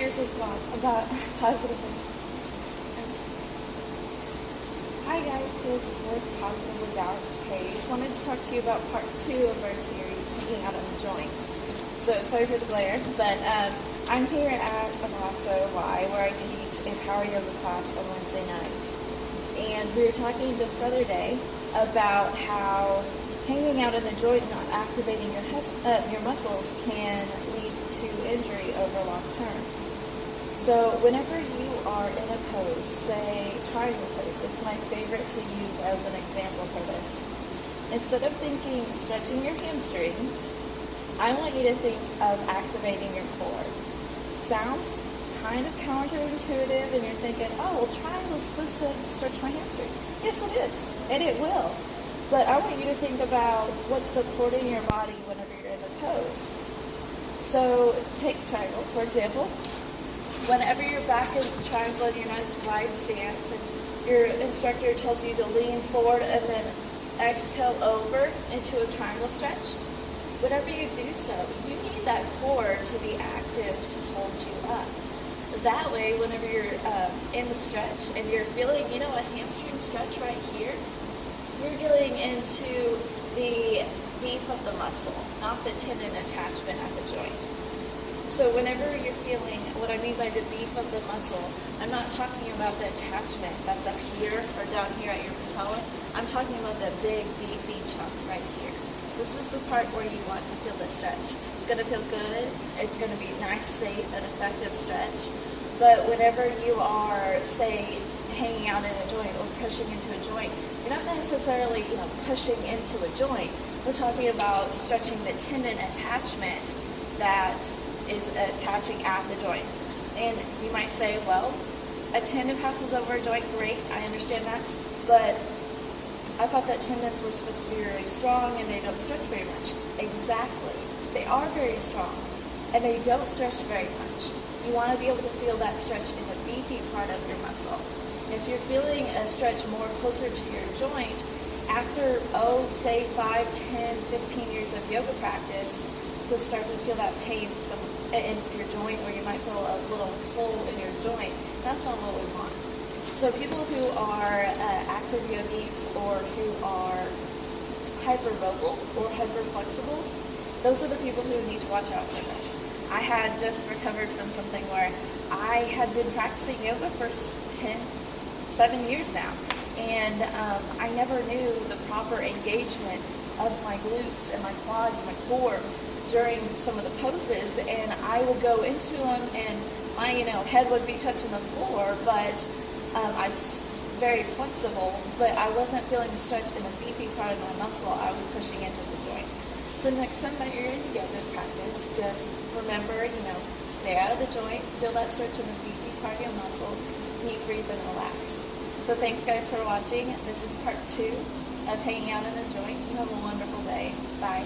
here's about positively. Hi guys, here's with Positively Balanced Paige. Wanted to talk to you about part 2 of our series, Hanging Out on the Joint. So sorry for the glare, but I'm here at Amaso Y, where I teach a power yoga class on Wednesday nights. And we were talking just the other day about how hanging out in the joint and not activating your muscles can lead to injury over long term. So whenever you are in a pose, say triangle pose, it's my favorite to use as an example for this. Instead of thinking stretching your hamstrings, I want you to think of activating your core. Sounds kind of counterintuitive, and you're thinking, oh, well, triangle is supposed to stretch my hamstrings. Yes, it is, and it will. But I want you to think about what's supporting your body whenever you're in the pose. So take triangle, for example. Whenever you're back in triangle in your nice wide stance and your instructor tells you to lean forward and then exhale over into a triangle stretch, whenever you do so, you need that core to be active to hold you up. That way, whenever you're in the stretch and you're feeling, a hamstring stretch right here, you're getting into the beef of the muscle, not the tendon attachment at the joint. So whenever you're feeling, what I mean by the beef of the muscle, I'm not talking about the attachment that's up here or down here at your patella. I'm talking about the big beefy chunk right here. This is the part where you want to feel the stretch. It's going to feel good. It's going to be nice, safe, and effective stretch. But whenever you are, say, hanging out in a joint or pushing into a joint, you're not necessarily, pushing into a joint. We're talking about stretching the tendon attachment that is attaching at the joint. And you might say, well, a tendon passes over a joint, great, I understand that, but I thought that tendons were supposed to be really strong and they don't stretch very much. Exactly. They are very strong and they don't stretch very much. You want to be able to feel that stretch in the beefy part of your muscle. If you're feeling a stretch more closer to your joint, after, say 5, 10, 15 years of yoga practice, you'll start to feel that pain in your joint, or you might feel a little pull in your joint. That's not what we want. So people who are active yogis or who are hypermobile or hyperflexible, those are the people who need to watch out for this. I had just recovered from something where I had been practicing yoga for 7 years now, and I never knew the proper engagement of my glutes and my quads and my core during some of the poses, and I would go into them and my head would be touching the floor, but I was very flexible, but I wasn't feeling the stretch in the beefy part of my muscle. I was pushing into the joint. So next time that you're in yoga practice, just remember, stay out of the joint, feel that stretch in the beefy part of your muscle, deep breathe and relax. So thanks guys for watching. This is part 2 of Hanging Out in the Joint. You have a wonderful day. Bye.